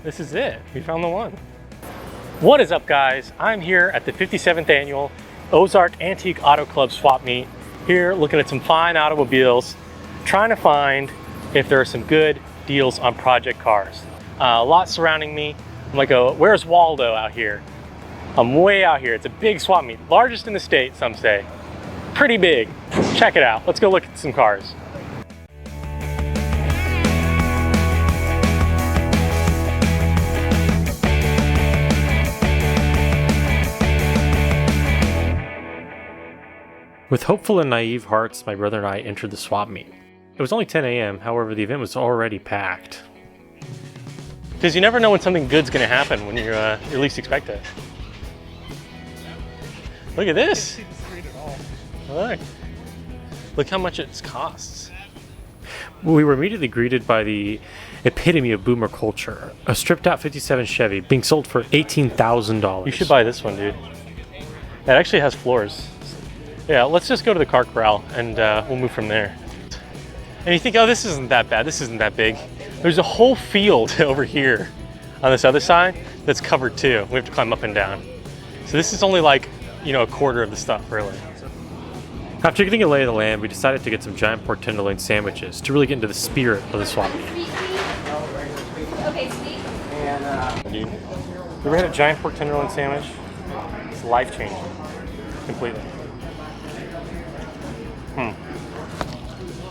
This is it. We found the one. What is up, guys? I'm here at the 57th annual Ozark Antique Auto Club swap meet. Here looking at some fine automobiles, trying to find if there are some good deals on project cars. A lot surrounding me. I'm like, where's Waldo out here? I'm way out here. It's a big swap meet, largest in the state, some say. Pretty big. Check it out. Let's go look at some cars. With hopeful and naive hearts, my brother and I entered the swap meet. It was only 10 a.m., however, the event was already packed. Because you never know when something good's gonna happen when you least expect it. Look at this! Look how much it costs. We were immediately greeted by the epitome of boomer culture. A stripped out 57 Chevy being sold for $18,000. You should buy this one, dude. It actually has floors. Yeah, let's just go to the car corral and we'll move from there. And you think, oh, this isn't that bad, this isn't that big. There's a whole field over here on this other side that's covered too. We have to climb up and down. So this is only like, you know, a quarter of the stuff, really. After getting a lay of the land, we decided to get some giant pork tenderloin sandwiches to really get into the spirit of the swap meet. Okay, sweet. Dude, you ever had a giant pork tenderloin sandwich? It's life-changing, completely.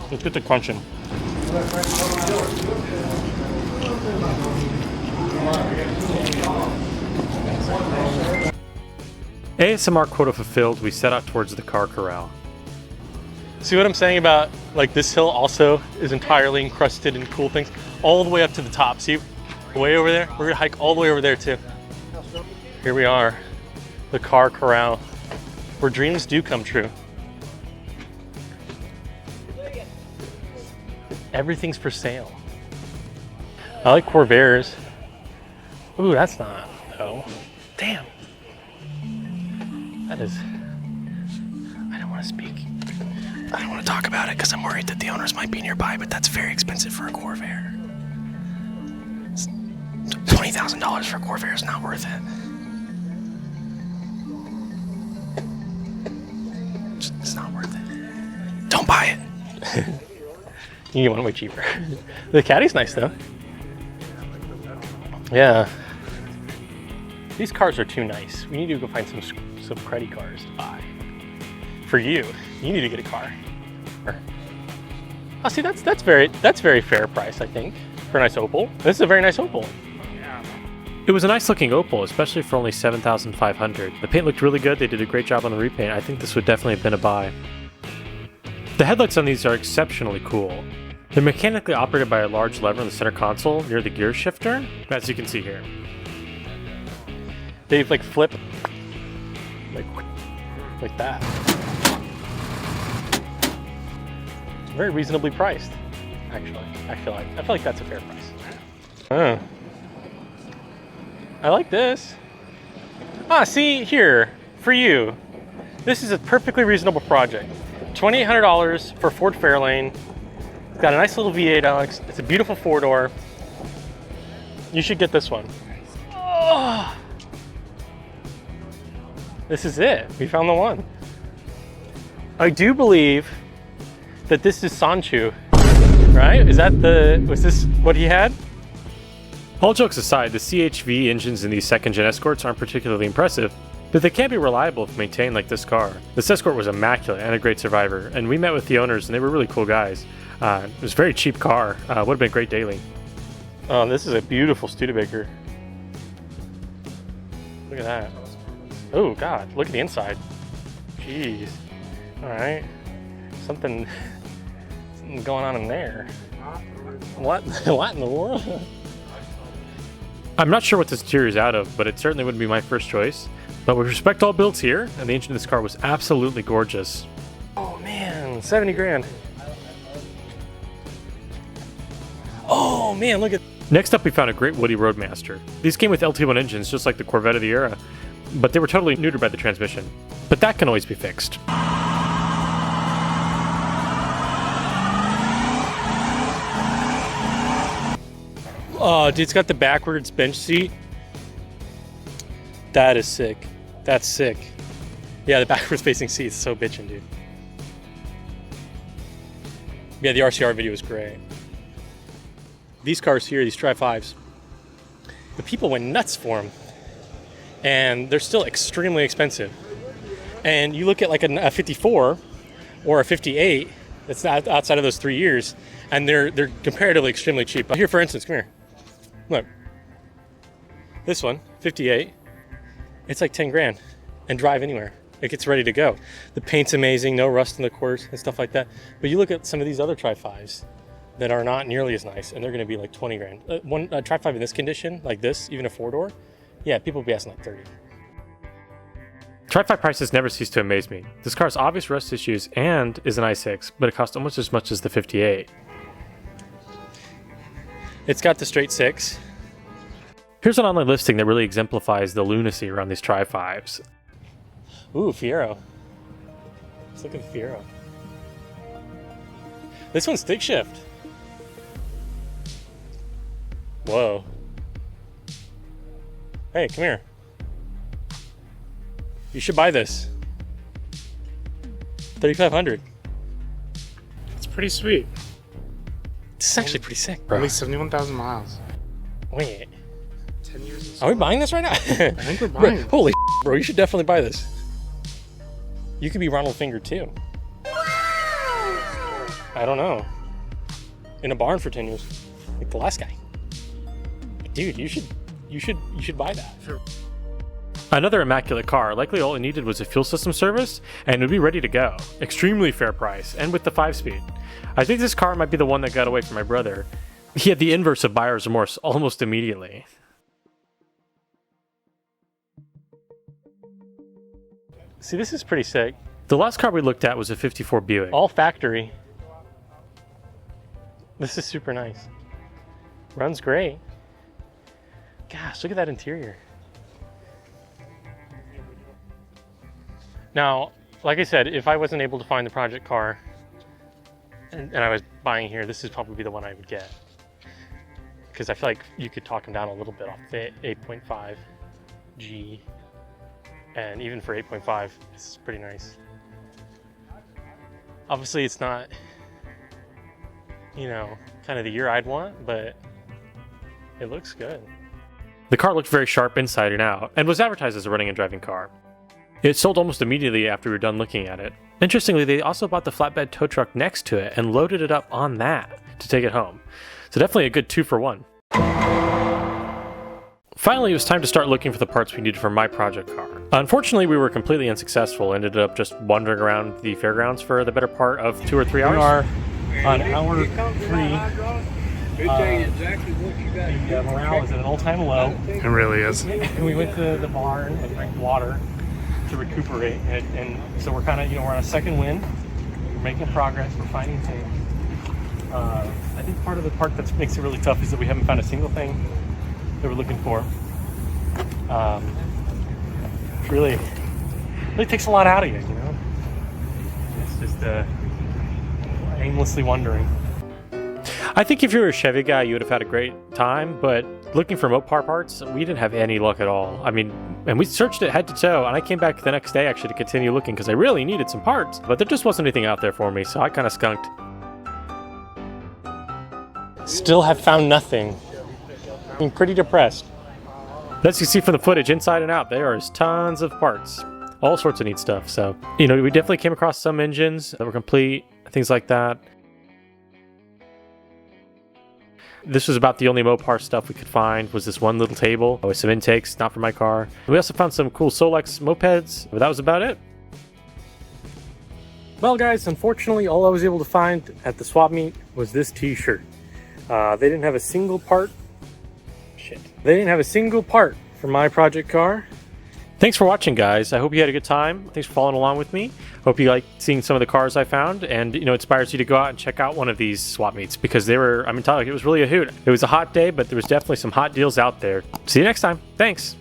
Let's get the crunching. ASMR quota fulfilled, we set out towards the car corral. See what I'm saying about, like, this hill also is entirely encrusted in cool things, all the way up to the top. See, way over there? We're gonna hike all the way over there too. Here we are, the car corral, where dreams do come true. Everything's for sale. I like Corvairs. Ooh, that's not, though. Damn. That is, I don't want to speak. I don't want to talk about it because I'm worried that the owners might be nearby, but that's very expensive for a Corvair. $20,000 for a Corvair is not worth it. It's not worth it. Don't buy it. You get one way cheaper. The Caddy's nice though. Yeah. These cars are too nice. We need to go find some credit cars to buy. For you need to get a car. Oh, see, that's very fair price, I think, for a nice Opel. This is a very nice Opel. Yeah. It was a nice looking Opel, especially for only $7,500. The paint looked really good. They did a great job on the repaint. I think this would definitely have been a buy. The headlights on these are exceptionally cool. They're mechanically operated by a large lever in the center console near the gear shifter, as you can see here. They like flip like that. It's very reasonably priced, actually. I feel like that's a fair price. I like this. Ah, see here, for you. This is a perfectly reasonable project. $2,800 for Ford Fairlane. It's got a nice little V8, Alex. It's a beautiful four-door. You should get this one. Oh, this is it. We found the one. I do believe that this is Sanchu, right? Was this what he had? All jokes aside, the CHV engines in these second-gen Escorts aren't particularly impressive, but they can be reliable if maintained like this car. This Escort was immaculate and a great survivor, and we met with the owners and they were really cool guys. It was a very cheap car, would have been great daily. Oh, this is a beautiful Studebaker. Look at that. Oh God, look at the inside. Jeez. All right, something going on in there. What in the world? I'm not sure what this interior is out of, but it certainly wouldn't be my first choice. But we respect all builds here, and the engine of this car was absolutely gorgeous. Oh man, 70 grand. Oh man, look at. Next up, we found a great Woody Roadmaster. These came with LT1 engines, just like the Corvette of the era, but they were totally neutered by the transmission. But that can always be fixed. Oh, dude, it's got the backwards bench seat. That is sick. That's sick. Yeah, the backwards facing seat is so bitchin', dude. Yeah, the RCR video is great. These cars here, these Tri-Fives, the people went nuts for them. And they're still extremely expensive. And you look at like a 54 or a 58, that's not outside of those 3 years, and they're comparatively extremely cheap. Here, for instance, come here. Look. This one, 58, it's like 10 grand and drive anywhere. It gets ready to go. The paint's amazing, no rust in the quarters and stuff like that. But you look at some of these other Tri-Fives that are not nearly as nice, and they're going to be like 20 grand. One Tri-Five in this condition, like this, even a 4-door, yeah, people will be asking like 30. Tri-Five prices never cease to amaze me. This car has obvious rust issues and is an i6, but it costs almost as much as the 58. It's got the straight 6. Here's an online listing that really exemplifies the lunacy around these Tri-Fives. Ooh, Fiero. Let's look at the Fiero. This one's stick shift. Whoa. Hey, come here. You should buy this. 3,500. It's pretty sweet. This is actually pretty sick, bro. Only 71,000 miles. Wait. 10 years. Are we buying this right now? I think we're buying it. Holy bro, you should definitely buy this. You could be Ronald Finger too. I don't know. In a barn for 10 years. Like the last guy. Dude, you should buy that. Sure. Another immaculate car. Likely all it needed was a fuel system service and it would be ready to go. Extremely fair price and with the 5-speed. I think this car might be the one that got away from my brother. He had the inverse of buyer's remorse almost immediately. See, this is pretty sick. The last car we looked at was a 54 Buick. All factory. This is super nice. Runs great. Gosh, look at that interior. Now, like I said, if I wasn't able to find the project car and I was buying here, this would probably be the one I would get. Because I feel like you could talk them down a little bit off the 8.5 G. And even for 8.5, this is pretty nice. Obviously, it's not, you know, kind of the year I'd want, but it looks good. The car looked very sharp inside and out, and was advertised as a running and driving car. It sold almost immediately after we were done looking at it. Interestingly, they also bought the flatbed tow truck next to it and loaded it up on that to take it home. So definitely a good 2-for-1. Finally, it was time to start looking for the parts we needed for my project car. Unfortunately, we were completely unsuccessful and ended up just wandering around the fairgrounds for the better part of 2 or 3 hours. We are on hour 3. The morale is at an all-time low. It really is. And we went to the barn and drank water to recuperate. And so we're kind of, we're on a second wind. We're making progress. We're finding things. I think part of the part that makes it really tough is that we haven't found a single thing that we're looking for. It really takes a lot out of you, It's just aimlessly wandering. I think if you were a Chevy guy, you would have had a great time, but looking for Mopar parts, we didn't have any luck at all. I mean, and we searched it head to toe, and I came back the next day actually to continue looking because I really needed some parts, but there just wasn't anything out there for me, so I kind of skunked. Still have found nothing. I'm pretty depressed. As you see from the footage, inside and out, there is tons of parts. All sorts of neat stuff. So, we definitely came across some engines that were complete, things like that. This was about the only Mopar stuff we could find, was this one little table with some intakes, not for my car. We also found some cool Solex mopeds, but that was about it. Well guys, unfortunately all I was able to find at the swap meet was this t-shirt. They didn't have a single part. They didn't have a single part for my project car. Thanks for watching, guys. I hope you had a good time. Thanks for following along with me. Hope you liked seeing some of the cars I found, and inspires you to go out and check out one of these swap meets because they were, it was really a hoot. It was a hot day, but there was definitely some hot deals out there. See you next time. Thanks.